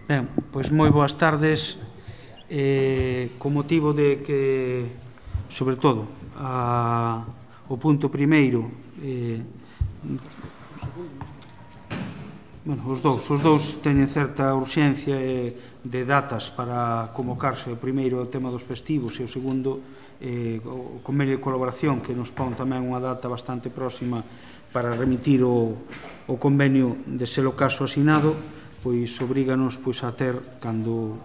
Ben, pois moi boas tardes. Con motivo de que, sobre todo, o punto primeiro, os dous teñen certa urxencia de datas para convocarse. O primeiro é o tema dos festivos e o segundo o convenio de colaboración, que nos pon tamén unha data bastante próxima para remitir o convenio de ser o caso asinado, pois obríganos a ter, cando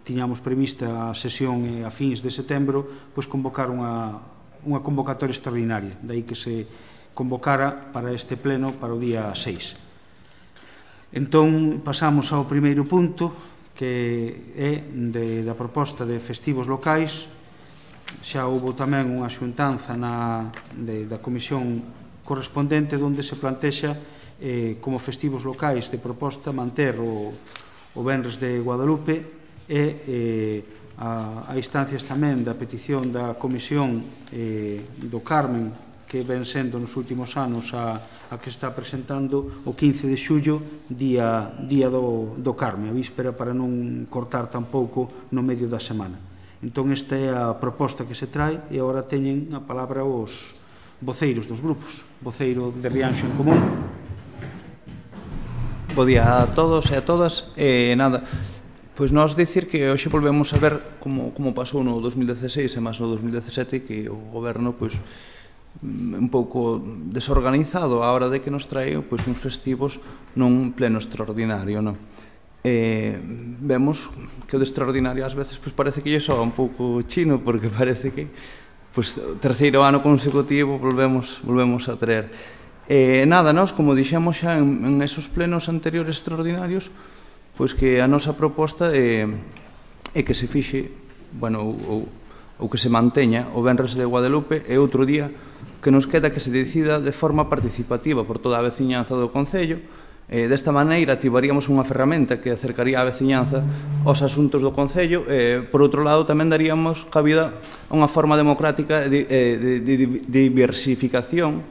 tiñamos prevista a sesión a fins de setembro, pois convocar unha convocatoria extraordinaria, daí que se convocara para este pleno para o día 6. Entón, pasamos ao primeiro punto, que é da proposta de festivos locais. Xa houve tamén unha xuntanza da comisión correspondente, onde se plantexa como festivos locais de proposta manter o Venres de Guadalupe e a instancias tamén da petición da Comisión do Carmen, que ven sendo nos últimos anos a que está presentando o 15 de xullo, día do Carmen, a víspera, para non cortar tampouco no medio da semana. Entón, esta é a proposta que se trae e agora teñen a palabra os voceiros dos grupos. Voceiro de Rianxo en Común. Bo día a todos e a todas. Nada, pois nós dicir que hoxe volvemos a ver como pasou no 2016 e máis no 2017, que o goberno un pouco desorganizado a hora de que nos trae uns festivos nun pleno extraordinario, non? Vemos que o de extraordinario ás veces parece que lle soa un pouco chino, porque parece que terceiro ano consecutivo volvemos a traer. Nada, nós, como dixemos xa en esos plenos anteriores extraordinarios, pois que a nosa proposta é que se fixe, ou que se manteña o Venres de Guadalupe, e outro día que nos queda que se decida de forma participativa por toda a veciñanza do Concello. Desta maneira activaríamos unha ferramenta que acercaría a veciñanza aos asuntos do Concello. Por outro lado, tamén daríamos cabida a unha forma democrática de diversificación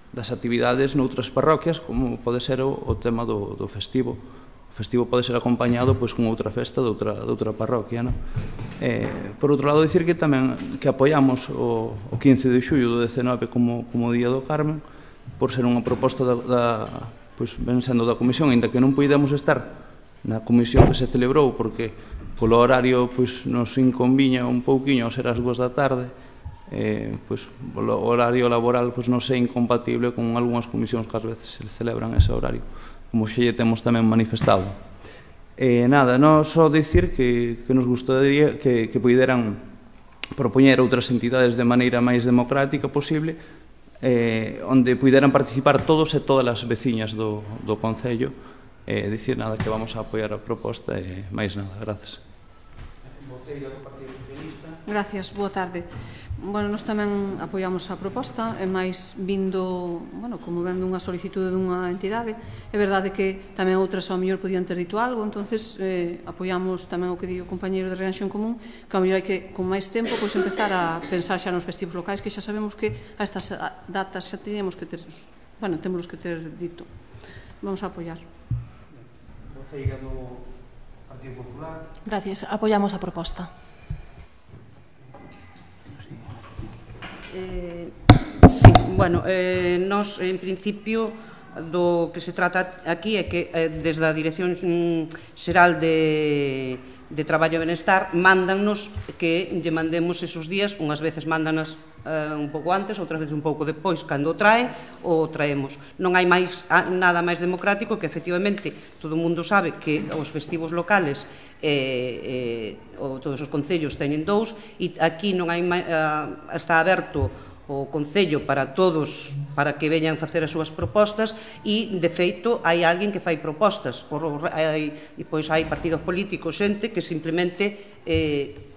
das actividades noutras parroquias, como pode ser o tema do festivo. O festivo pode ser acompañado con outra festa de outra parroquia, non? Por outro lado, dicir que tamén que apoiamos o 15 de xullo do 19 como Día do Carmen, por ser unha proposta ven sendo da comisión, ainda que non poidemos estar na comisión que se celebrou, porque polo horario nos inconviña un pouquiño ao ser as 2 da tarde. O horario laboral non é incompatible con algunhas comisións que ás veces se celebran ese horario, como xa lle temos tamén manifestado. Nada, non só dicir que nos gustaría que poideran propoñer outras entidades de maneira máis democrática posible, onde poideran participar todos e todas as veciñas do Concello. Dicir, nada, que vamos a apoiar a proposta e máis nada, grazas. Voceira do Partido Socialista. Gracias, boa tarde. Nós tamén apoiamos a proposta, e máis vindo, como vendo unha solicitude dunha entidade. É verdade que tamén outras ao mellor podían ter dito algo, entonces apoiamos tamén o que di o compañeiro de Rianxo en Común, que ao mellor hai que, con máis tempo, empezar a pensar xa nos festivos locais, que xa sabemos que a estas datas xa teníamos que ter, temos que ter dito. Vamos a apoiar. Voceira do Partido Popular. Gracias, apoiamos a proposta. Sí, nós, en principio, do que se trata aquí é que desde a Dirección Xeral de Traballo e Benestar mandannos que lle mandemos esos días, unhas veces mándanas un pouco antes, outras veces un pouco depois, cando o traen, o traemos. Non hai nada máis democrático que, efectivamente, todo o mundo sabe que os festivos locales todos os concellos teñen dous, e aquí non hai está aberto o Concello para todos, para que veñan facer as súas propostas, e, de feito, hai alguén que fai propostas. E pois hai partidos políticos, xente que simplemente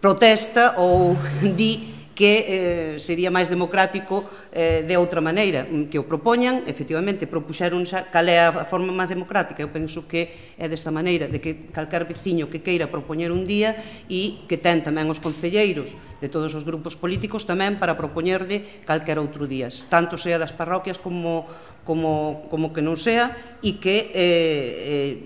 protesta ou di que sería máis democrático de outra maneira, que o propoñan, efectivamente, propuxeron cal é a forma máis democrática. Eu penso que é desta maneira, de que calquer veciño que queira propoñer un día e que ten tamén os concelleiros de todos os grupos políticos tamén para propoñerle calquer outro día, tanto sea das parroquias como que non sea, e que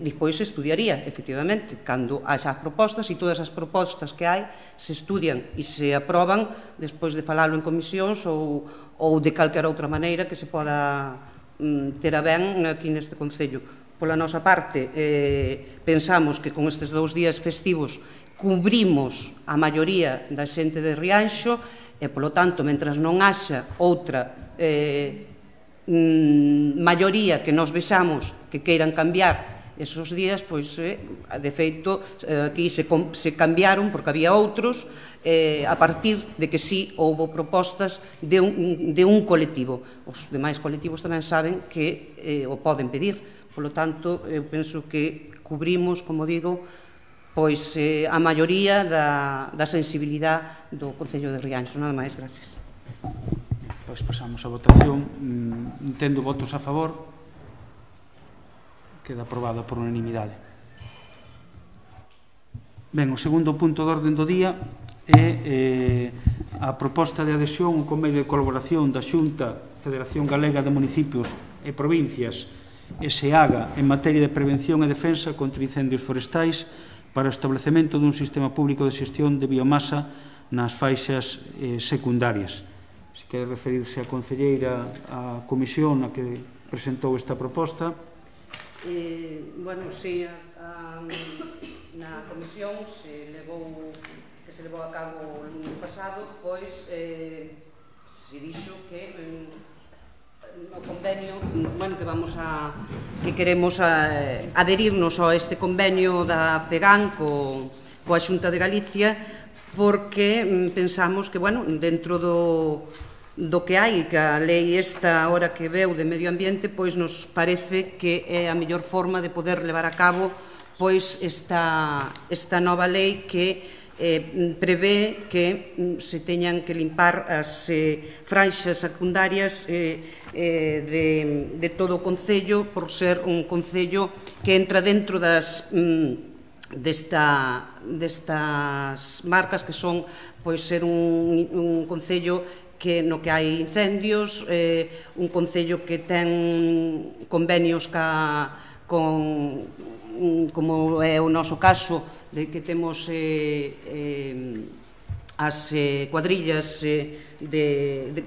despois se estudiaría, efectivamente, cando haxa propostas, e todas as propostas que hai se estudian e se aproban despois de falalo en comisións ou de calquera outra maneira que se poda ter a ben aquí neste Concello. Pola nosa parte, pensamos que con estes 2 días festivos cubrimos a maioría da xente de Rianxo e, polo tanto, mentras non haxa outra maioría que nos vexamos que queiran cambiar esos días, pois, de feito, aquí se cambiaron porque había outros, a partir de que sí houbo propostas de un colectivo. Os demais colectivos tamén saben que o poden pedir. Por lo tanto, eu penso que cubrimos, como digo, pois a maioría da sensibilidade do Concello de Rianxo. Nada máis, gracias. Pois pasamos a votación. Entendo votos a favor. Queda aprobada por unanimidade. Ben, o segundo punto de orde do día é a proposta de adhesión ao convenio de colaboración da Xunta Federación Galega de Municipios e Provincias SEAGA en materia de prevención e defensa contra incendios forestais para o establecemento dun sistema público de xestión de biomasa nas faixas secundarias. Se quere referirse a concelleira á comisión a que presentou esta proposta. Bueno, si na comisión que se levou a cabo o lunes pasado, pois se dixo que no convenio, bueno, que queremos adherirnos a este convenio da FEGAN coa Xunta de Galicia, porque pensamos que, bueno, dentro do que hai, que a lei esta hora que veu de medio ambiente, pois nos parece que é a mellor forma de poder levar a cabo pois esta nova lei que prevé que se teñan que limpar as franxas secundarias de todo o Concello, por ser un Concello que entra dentro destas marcas que son pois ser un Concello que no que hai incendios, un Concello que ten convenios como é o noso caso, de que temos as cuadrillas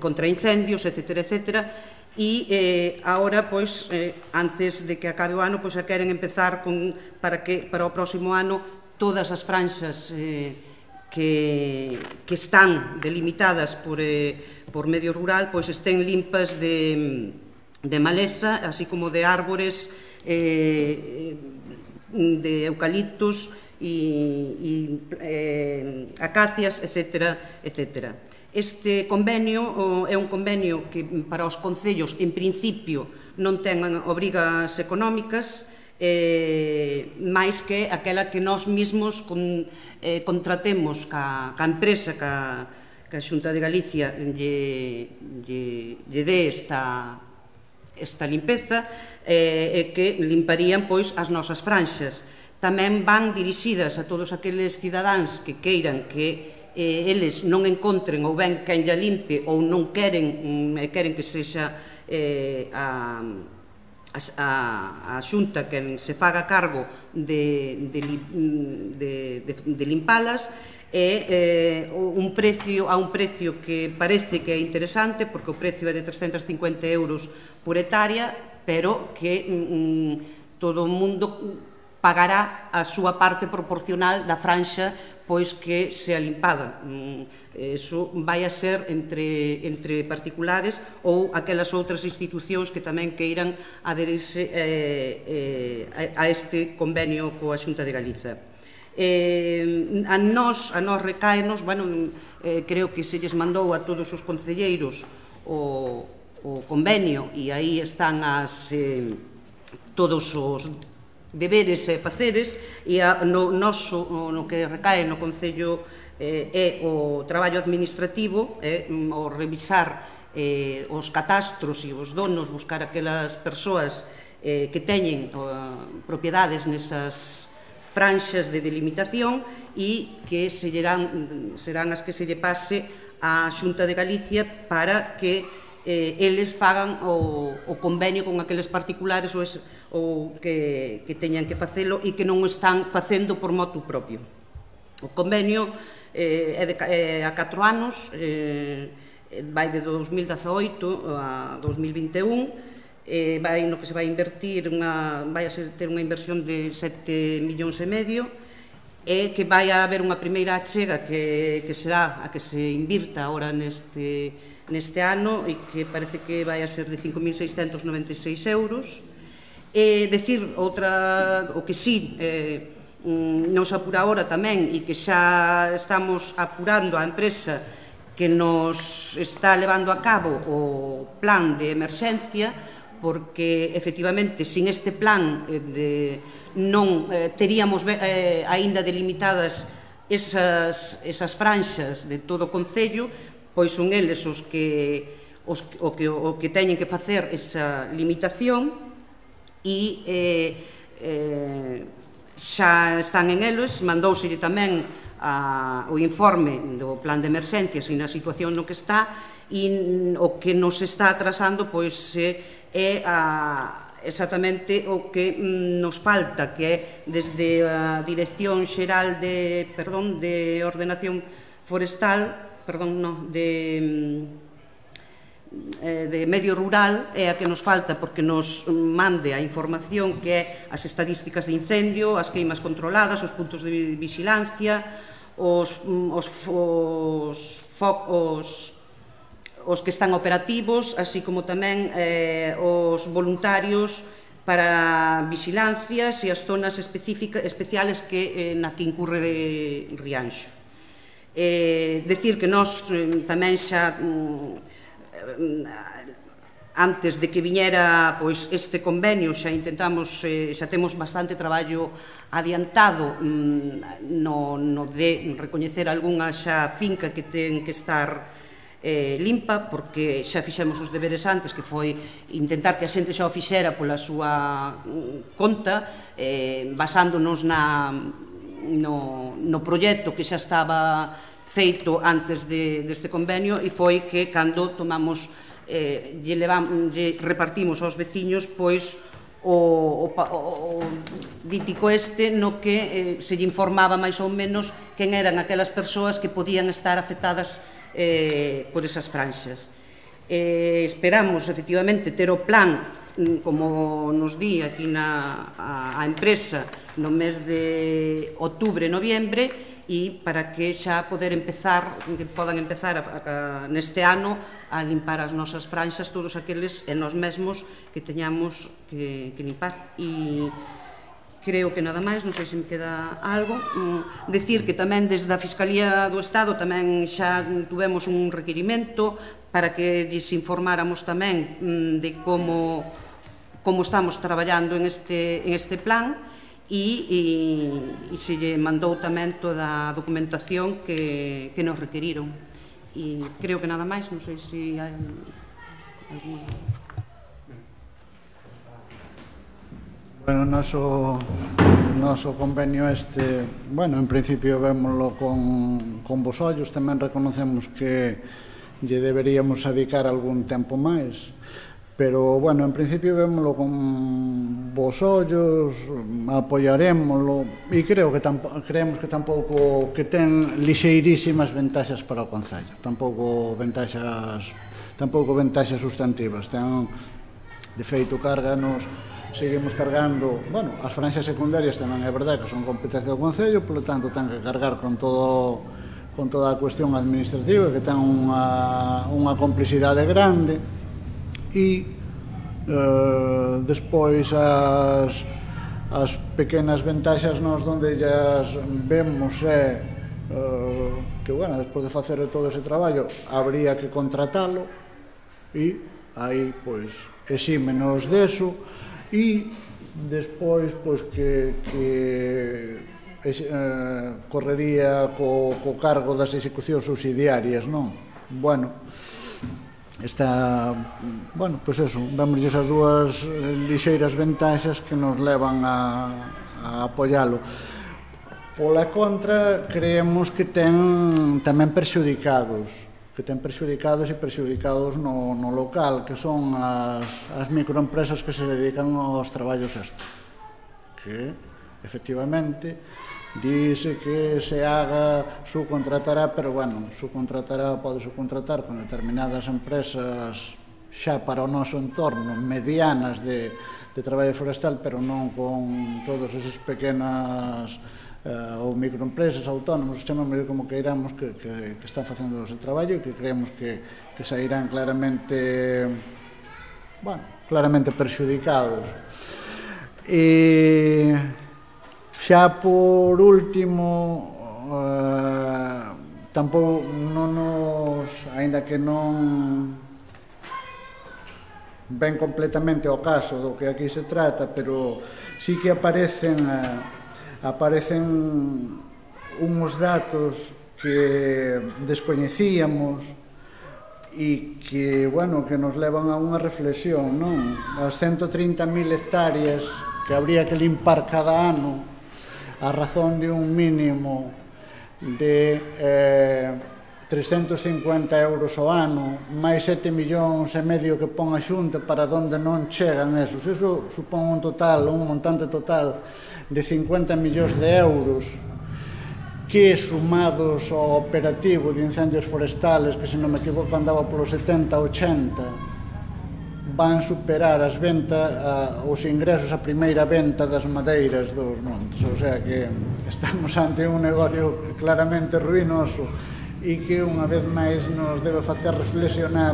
contra incendios, etcétera, etcétera, e agora, pois, antes de que acabe o ano, pois, queren empezar para o próximo ano todas as franxas que están delimitadas por medio rural, pois estén limpas de maleza, así como de árbores, de eucaliptos e acacias, etcétera, etcétera. Este convenio é un convenio que para os concellos, en principio, non ten obrigas económicas, máis que aquela que nós mesmos contratemos ca empresa, ca Xunta de Galicia lle dé esta limpeza, que limparían pois as nosas franxas. Tamén van dirixidas a todos aqueles cidadáns que queiran que eles non encontren ou ben quen lla limpe ou non queren que sexa a Xunta quen se faga cargo de limpalas, a un precio que parece que é interesante, porque o precio é de 350 euros por hectárea, pero que todo o mundo pagará a súa parte proporcional da franxa pois que sea limpada. Eso vai a ser entre particulares ou aquelas outras institucións que tamén queiran adherirse a este convenio coa Xunta de Galiza. A nós recaenos, bueno, creo que se lles mandou a todos os concelleiros o convenio e aí están todos os deberes e faceres, e no que recae no Concello é o traballo administrativo, o revisar os catastros e os donos, buscar aquelas persoas que teñen propiedades nesas franxas de delimitación e que serán as que se lle pase á Xunta de Galicia para que eles fagan o convenio con aqueles particulares ou que teñan que facelo e que non o están facendo por motu propio. O convenio é a 4 anos, vai de 2018 a 2021, vai no que se vai invertir, vai a ter unha inversión de 7,5 millóns, e que vai a haber unha primeira achega que será a que se invirta agora neste ano e que parece que vai a ser de 5.696 euros. Decir o que sí nos apura agora tamén e que xa estamos apurando a empresa que nos está levando a cabo o plan de emerxencia, porque efectivamente sin este plan non teríamos aínda delimitadas esas franxas de todo o Concello, pois son eles o que teñen que facer esa limitación e xa están en eles, mandouselle tamén o informe do plan de emerxencias e na situación no que está, e o que nos está atrasando pois é exactamente o que nos falta, que é desde a Dirección Xeral de Ordenación Forestal, de Medio Rural, é a que nos falta porque nos mande a información que é as estadísticas de incendio, as queimas controladas, os puntos de vigilancia, os que están operativos, así como tamén os voluntarios para vigilancias e as zonas especiales na que incurre de Rianxo. Decir que nós tamén xa antes de que viñera este convenio xa intentamos, xa temos bastante traballo adiantado no de recoñecer algunha xa finca que ten que estar limpa, porque xa fixemos os deberes antes, que foi intentar que a xente xa o fixera pola súa conta, basándonos no proxecto que xa estaba feito antes deste convenio, e foi que cando tomamos repartimos aos veciños pois o dítico no que se lle informaba máis ou menos quen eran aquelas persoas que podían estar afectadas por esas franxas. Esperamos, efectivamente, ter o plan, como nos di aquí a empresa, no mes de outubro e noviembre, e para que xa podan empezar neste ano a limpar as nosas franxas, todos aqueles e nós mesmos que teñamos que limpar. E creo que nada máis, non sei se me queda algo. Decir que tamén desde a Fiscalía do Estado tamén xa tuvemos un requirimento para que lles informáramos tamén de como estamos traballando en este plan, e se lle mandou tamén toda a documentación que nos requeriron. E creo que nada máis, non sei se hai alguna... Bueno, o noso convenio en principio vémoslo con vos ollos, tamén reconocemos que lle deberíamos dedicar algún tempo máis, pero, bueno, en principio vémoslo con vos ollos, apoiarémoslo, e creemos que tampouco que ten lixeirísimas ventaxas para o Concello, tampouco ventaxas sustantivas, de feito, seguimos cargando, as franxas secundarias tamén é verdade que son competencia do Concello, polo tanto ten que cargar con toda a cuestión administrativa, que ten unha complicidade grande, e despois as pequenas ventaxas nós donde ellas vemos é que, despois de facer todo ese traballo, habría que contratalo, e aí, pois, exímenos deso, e despois que correría co cargo das execucións subsidiarias, non? Bueno, bueno, pois eso, vemos as dúas lixeiras ventaxas que nos levan a apoialo. Pola contra, creemos que ten tamén perxudicados, e perxudicados no local, que son as microempresas que se dedican aos traballos estos, que, efectivamente, dice que se haga, subcontratará, pero, bueno, pode subcontratar con determinadas empresas xa para o noso entorno, medianas de traballo forestal, pero non con todas esas pequenas ou microempresas, autónomos, chamamos como que iramos, que están facendo ese traballo e que creemos que sairán claramente, bueno, claramente perxudicados. E xa por último, tampouco non nos, aínda que non ven completamente ao caso do que aquí se trata, pero sí que aparecen uns datos que descoñecíamos e que, bueno, que nos levan a unha reflexión, non? As 130.000 hectáreas que habría que limpar cada ano a razón de un mínimo de 350 euros ao ano, máis 7,5 millóns que pon a Xunta para onde non chegan esos. Eso supón un montante total de 50 millóns de euros que, sumados ao operativo de incendios forestales, que, se non me equivoco, andaba polo 70-80, van superar as ventas, os ingresos a primeira venta das madeiras dos montes. O sea que estamos ante un negocio claramente ruinoso e que unha vez máis nos debe facer reflexionar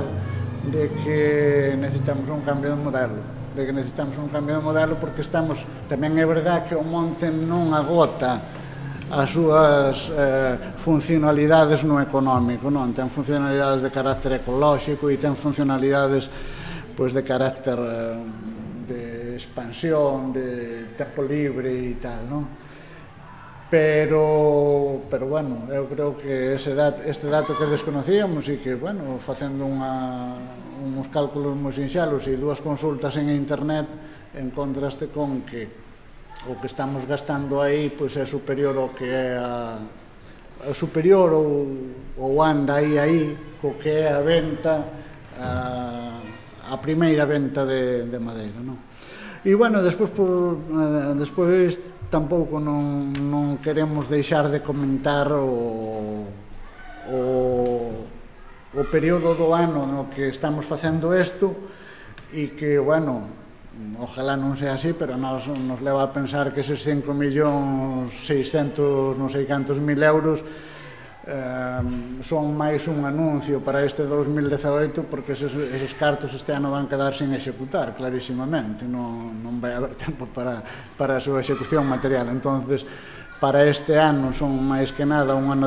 de que necesitamos un cambio de modelo. Porque estamos, tamén é verdad que o monte non agota as súas funcionalidades no económico, non? Ten funcionalidades de carácter ecolóxico e ten funcionalidades de carácter de expansión, de tempo libre e tal, non? Pero, bueno, eu creo que este dato que desconocíamos e que, bueno, facendo uns cálculos moi sinxelos e dúas consultas en internet, encontraste con que o que estamos gastando aí pois é superior ao que é superior ou anda aí co que é a venta, a primeira venta de madeira, non? E, bueno, despois tampouco non queremos deixar de comentar o período do ano no que estamos facendo isto e que, bueno, ojalá non sea así, pero nos leva a pensar que eses 5.600.000 non sei cantos mil euros son máis un anuncio para este 2018, porque esos cartos este ano van quedar sin executar, clarísimamente, non vai haber tempo para a súa execución material. Entonces, para este ano son máis que nada unha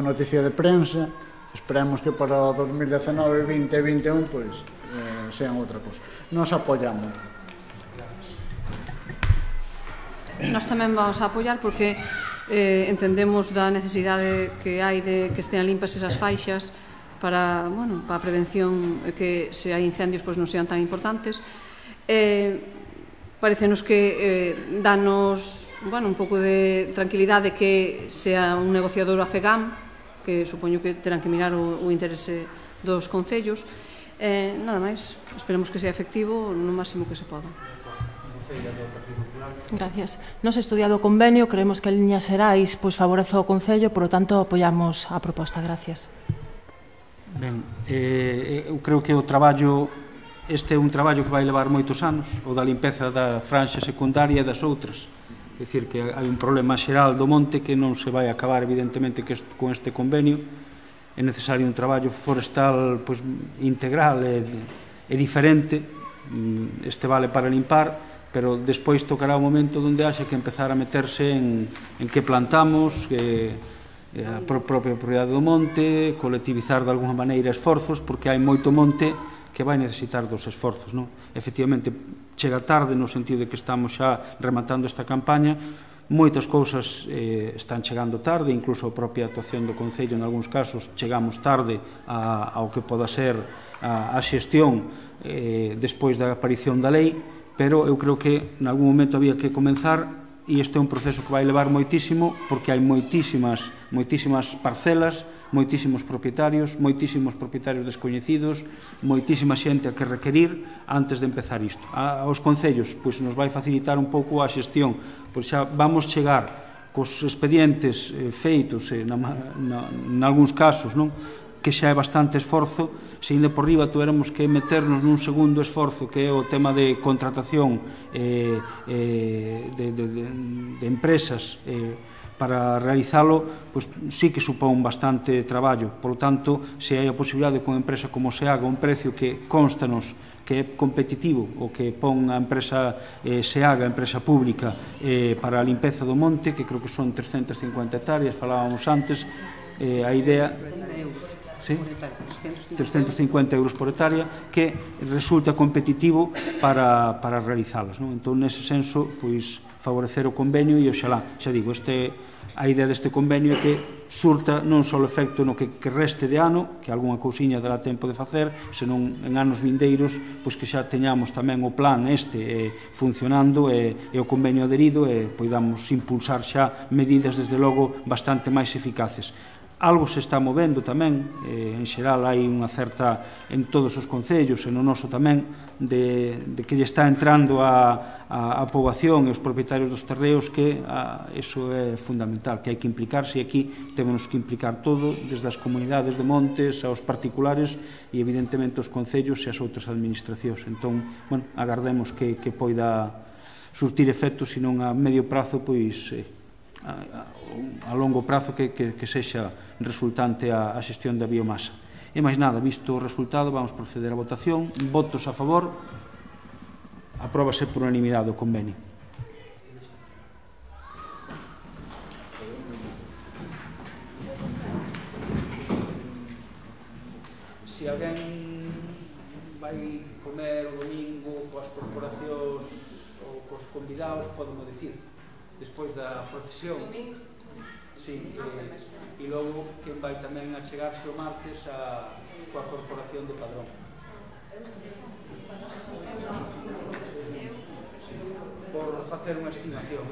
noticia de prensa. Esperemos que para o 2019, 20 e 21 pois sean outra cosa. Nos apoiamos. Nós tamén vamos a apoiar porque entendemos da necesidade que hai de que estean limpas esas faixas para a prevención, que se hai incendios pois non sean tan importantes. Parecenos que danos un pouco de tranquilidade que sea un negociador a FEGAM, que supoño que terán que mirar o interese dos concellos. Nada máis, esperemos que sea efectivo no máximo que se poda. Gracias. Nos estudiado o convenio, creemos que en liñas xerais favorece o Concello, por lo tanto apoiamos a proposta. Gracias. Ben, eu creo que o traballo, este é un traballo que vai levar moitos anos, o da limpeza da franxa secundaria e das outras. É dicir, que hai un problema xeral do monte que non se vai acabar, evidentemente, que con este convenio. É necesario un traballo forestal integral e diferente. Este vale para limpar, pero despois tocará o momento onde haxa que empezar a meterse en que plantamos, a propia propiedade do monte, colectivizar de alguma maneira esforzos, porque hai moito monte que vai necesitar dos esforzos, non? Efectivamente, chega tarde no sentido de que estamos xa rematando esta campaña, moitas cousas están chegando tarde, incluso a propia actuación do Concello, en algúns casos, chegamos tarde ao que poda ser a xestión despois da aparición da lei, pero eu creo que en algún momento había que comenzar, e este é un proceso que vai levar moitísimo, porque hai moitísimas parcelas, moitísimos propietarios descoñecidos, moitísima xente a que requerir antes de empezar isto. Aos concellos, pois nos vai facilitar un pouco a xestión, pois xa vamos chegar cos expedientes feitos, en algúns casos, non? Que xa é bastante esforzo, se ainda por riba tuéramos que meternos nun segundo esforzo, que é o tema de contratación de empresas para realizalo, pois sí que supón bastante traballo. Por lo tanto, se hai a posibilidade con a empresa como se haga un precio que constanos que é competitivo, o que pon a empresa se haga, a empresa pública, para a limpeza do monte, que creo que son 350 hectáreas, falábamos antes, a idea... Sí? 350 euros por hectárea, que resulta competitivo para realizalas. Entón, nese senso, pois, favorecer o convenio e oxalá, xa digo, a idea deste convenio é que surta non só o efecto no que reste de ano, que algunha cousiña dará tempo de facer, senón en anos vindeiros, pois que xa teñamos tamén o plan funcionando e o convenio adherido e poidamos impulsar xa medidas, desde logo, bastante máis eficaces. Algo se está movendo tamén, en xeral hai unha certa, en todos os concellos, e no noso tamén, de que lle está entrando a poboación e os propietarios dos terreos, que iso é fundamental, que hai que implicarse, e aquí temos que implicar todo, desde as comunidades de montes aos particulares e evidentemente os concellos e as outras administracións. Entón, bueno, agardemos que poida surtir efectos, senón a medio prazo, pois a longo prazo que sexa resultante a xestión da biomasa. E máis nada, visto o resultado, vamos proceder á votación. Votos a favor, apróbase por unanimidade o convenio. Se alguén vai comer o domingo coas corporacións ou cos convidados, podemos dicir, despois da procesión. Sí, e logo quen vai tamén a chegarse o martes coa corporación do padrón. Por facer unha estimación.